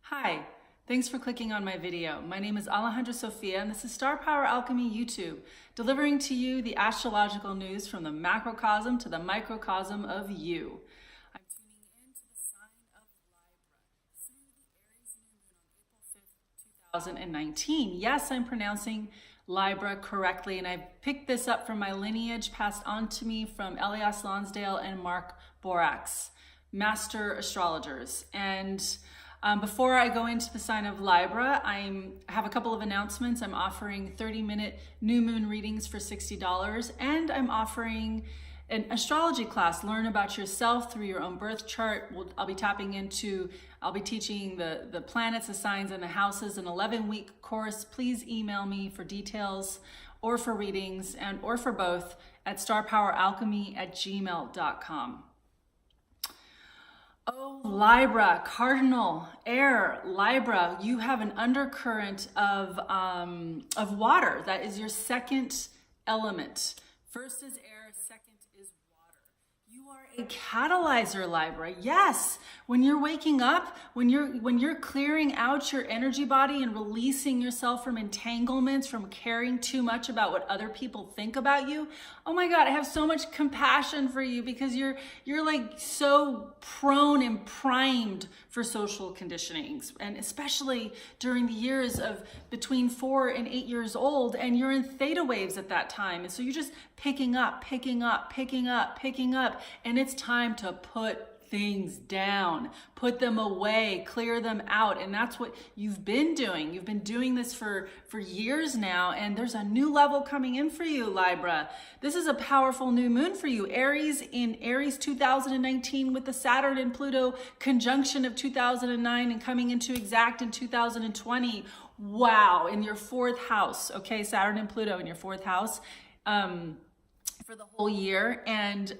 Hi, thanks for clicking on my video. My name is Alejandra Sofia and this is Star Power Alchemy YouTube, delivering to you the astrological news from the macrocosm to the microcosm of you. I'm tuning in to the sign of Libra through the Aries New Moon on April 5th, 2019. Yes, I'm pronouncing Libra correctly, and I picked this up from my lineage passed on to me from Elias Lonsdale and Mark Borax, master astrologers. And before I go into the sign of Libra, I have a couple of announcements. I'm offering 30-minute new moon readings for $60, and I'm offering an astrology class. Learn about yourself through your own birth chart. I'll be teaching the planets, the signs, and the houses, an 11-week course. Please email me for details or for readings or for both at starpoweralchemy@gmail.com. Oh, Libra, cardinal, air, Libra, you have an undercurrent of water. That is your second element. First is air, second is water. You are a catalyzer, Libra. Yes, when you're waking up, when you're clearing out your energy body and releasing yourself from entanglements, from caring too much about what other people think about you. Oh my God, I have so much compassion for you because you're like so prone and primed for social conditionings, and especially during the years of between 4 and 8 years old, and you're in theta waves at that time. And so you're just picking up, and it's time to put things down, put them away, clear them out. And that's what you've been doing. You've been doing this for years now, and there's a new level coming in for you, Libra. This is a powerful new moon for you. Aries in Aries 2019 with the Saturn and Pluto conjunction of 2009 and coming into exact in 2020. Wow, in your 4th house. Okay, Saturn and Pluto in your 4th house. For the whole year, and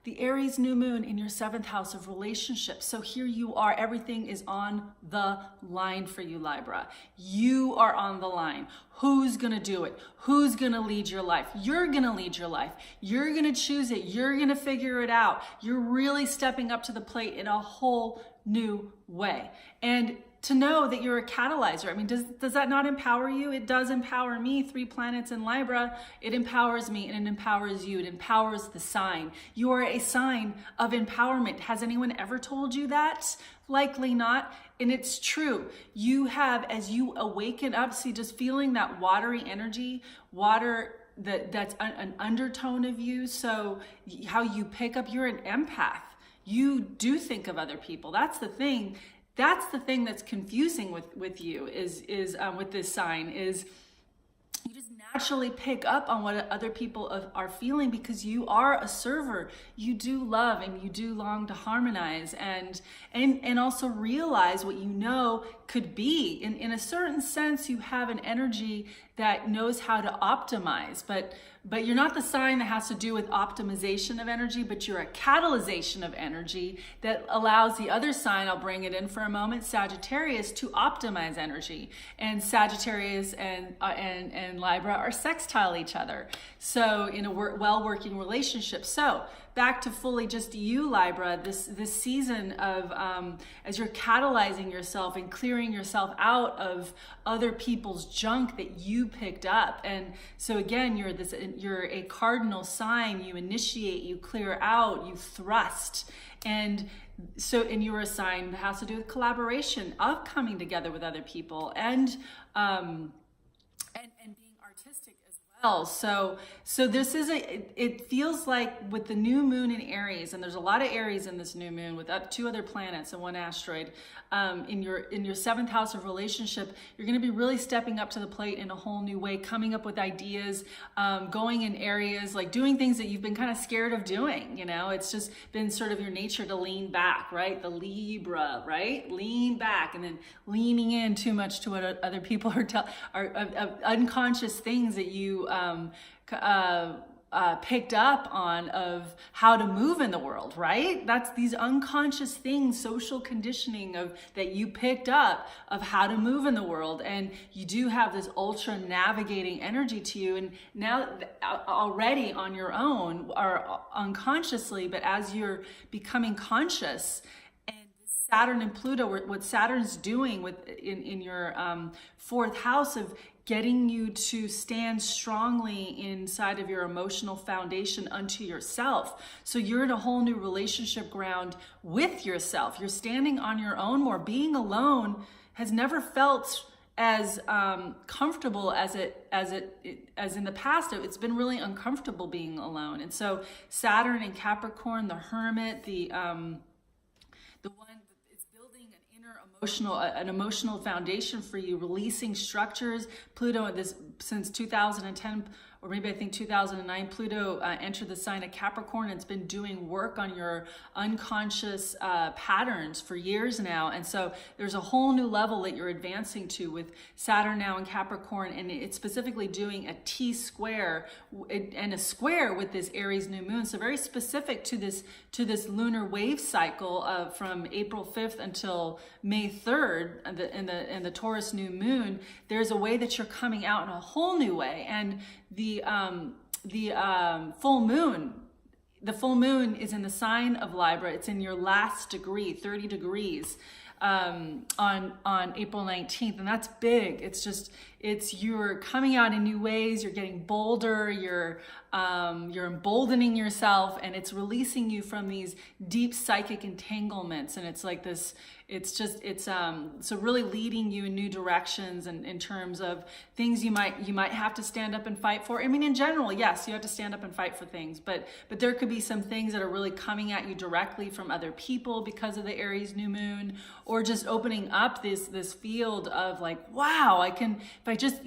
the Aries new moon in your 7th house of relationships. So here you are, everything is on the line for you, Libra. You are on the line. Who's gonna do it? Who's gonna lead your life? You're gonna lead your life. You're gonna choose it. You're gonna figure it out. You're really stepping up to the plate in a whole new way. And to know that you're a catalyzer. I mean, does that not empower you? It does empower me. 3 planets in Libra. It empowers me and it empowers you. It empowers the sign. You are a sign of empowerment. Has anyone ever told you that? Likely not. And it's true. You have, as you awaken up, see, just feeling that watery energy, water, that's an undertone of you. So how you pick up, you're an empath. You do think of other people. That's the thing. That's the thing that's confusing with you is with this sign is you just naturally pick up on what other people are feeling because you are a server. You do love and you do long to harmonize and also realize what you know could be. In a certain sense, you have an energy that knows how to optimize, but you're not the sign that has to do with optimization of energy, but you're a catalyzation of energy that allows the other sign, I'll bring it in for a moment, Sagittarius, to optimize energy. And Sagittarius and Libra are sextile each other. So in a well-working relationship. So back to fully just you, Libra, this season of as you're catalyzing yourself and clearing yourself out of other people's junk that you picked up. And so again, you're a cardinal sign. You initiate, you clear out, you thrust. And you're a sign that has to do with collaboration, of coming together with other people and being artistic as well. So this is it feels like with the new moon in Aries, and there's a lot of Aries in this new moon with 2 other planets and 1 asteroid, in your 7th house of relationship, you're going to be really stepping up to the plate in a whole new way, coming up with ideas, going in areas, like doing things that you've been kind of scared of doing. You know, it's just been sort of your nature to lean back, right? The Libra, right? Lean back, and then leaning in too much to what other people are unconscious things that you picked up on of how to move in the world, right? That's these unconscious things, social conditioning that you picked up of how to move in the world. And you do have this ultra navigating energy to you. And now already on your own or unconsciously, but as you're becoming conscious, Saturn and Pluto, what Saturn's doing in your fourth house of getting you to stand strongly inside of your emotional foundation unto yourself. So you're in a whole new relationship ground with yourself. You're standing on your own more. Being alone has never felt as comfortable as in the past. It's been really uncomfortable being alone. And so Saturn and Capricorn, the Hermit, the one it's building an emotional foundation for you, releasing structures. Pluto, since 2010, or maybe I think 2009, Pluto entered the sign of Capricorn. It's been doing work on your unconscious patterns for years now. And so there's a whole new level that you're advancing to with Saturn now in Capricorn, and it's specifically doing a T-square and a square with this Aries New Moon. So very specific to this lunar wave cycle from April 5th until May 3rd in the Taurus New Moon. There's a way that you're coming out in a whole new way. And the full moon is in the sign of Libra. It's in your last degree, 30 degrees on April 19th, and that's big. You're coming out in new ways. You're getting bolder. You're emboldening yourself, and it's releasing you from these deep psychic entanglements. And it's like this. So really leading you in new directions, and in terms of things you might have to stand up and fight for. I mean, in general, yes, you have to stand up and fight for things, but there could be some things that are really coming at you directly from other people because of the Aries New Moon, or just opening up this field of like, wow, if I just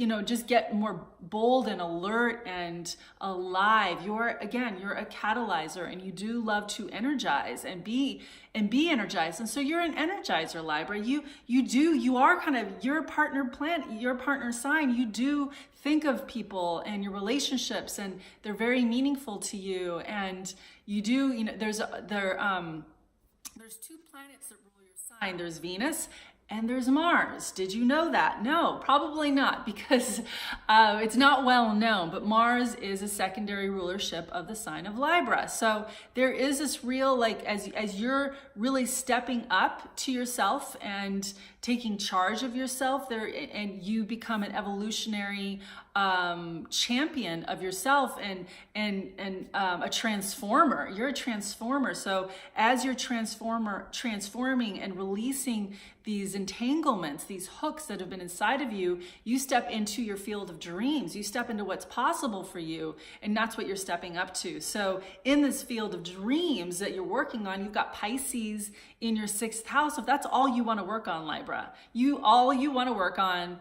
get more bold and alert and alive. You're a catalyzer, and you do love to energize and be energized. And so you're an energizer, Libra. You are kind of your partner planet, your partner sign. You do think of people and your relationships, and they're very meaningful to you. And you do, there's two planets that rule your sign. There's Venus and there's Mars. Did you know that? No, probably not, because it's not well known, but Mars is a secondary rulership of the sign of Libra. So there is this real, like, as you're really stepping up to yourself and taking charge of yourself there, and you become an evolutionary champion of yourself and a transformer. You're a transformer. So as you're transforming and releasing these entanglements, these hooks that have been inside of you, you step into your field of dreams. You step into what's possible for you, and that's what you're stepping up to. So in this field of dreams that you're working on, you've got Pisces in your 6th house. If that's all you want to work on, Libra, all you want to work on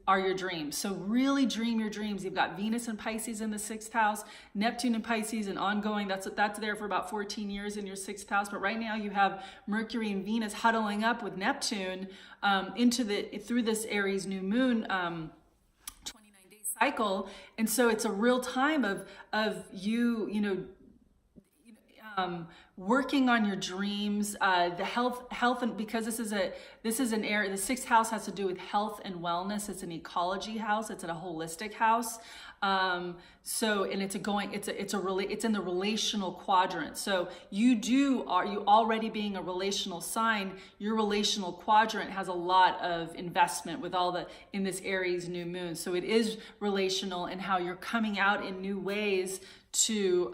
are your dreams. So really dream your dreams. You've got Venus and Pisces in the 6th house, Neptune and Pisces, and ongoing. That's there for about 14 years in your 6th house. But right now you have Mercury and Venus huddling up with Neptune through this Aries New Moon 29-day cycle. And so it's a real time of you working on your dreams, the health, and because this is an area, the 6th house has to do with health and wellness. It's an ecology house. It's a holistic house. So, and it's in the relational quadrant. So you already being a relational sign, your relational quadrant has a lot of investment with in this Aries New Moon. So it is relational, and how you're coming out in new ways to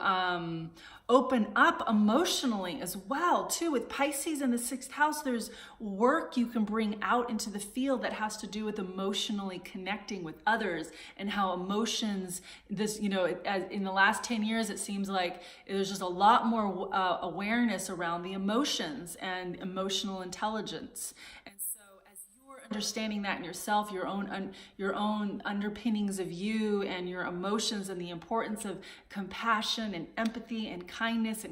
open up emotionally as well too. With Pisces in the 6th house, there's work you can bring out into the field that has to do with emotionally connecting with others, and how emotions, in the last 10 years, it seems like there's just a lot more awareness around the emotions and emotional intelligence. And understanding that in yourself, your own underpinnings of you and your emotions, and the importance of compassion and empathy and kindness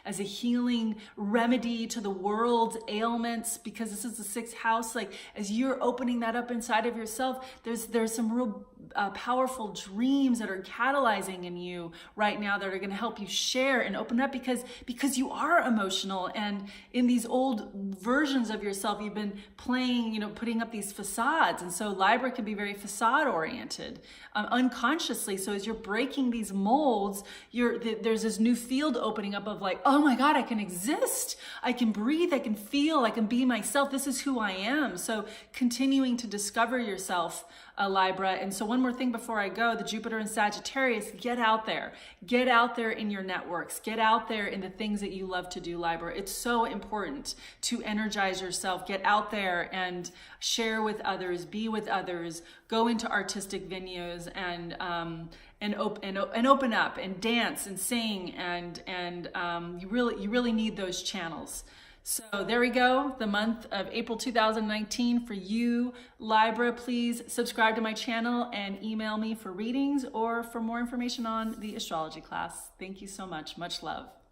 as a healing remedy to the world's ailments, because this is the 6th house. Like, as you're opening that up inside of yourself, there's some real powerful dreams that are catalyzing in you right now that are going to help you share and open up, because you are emotional. And in these old versions of yourself, you've been playing putting up these facades. And so Libra can be very facade oriented, unconsciously. So as you're breaking these molds, there's this new field opening up of like, oh my God, I can exist. I can breathe. I can feel. I can be myself. This is who I am. So continuing to discover yourself, Libra. And so one more thing before I go, the Jupiter in Sagittarius, get out there. Get out there in your networks. Get out there in the things that you love to do, Libra. It's so important to energize yourself. Get out there and share with others, be with others, go into artistic venues and open up and dance and sing, and you really need those channels. So there we go, the month of April 2019 for you, Libra. Please subscribe to my channel and email me for readings or for more information on the astrology class. Thank you so much. Much love.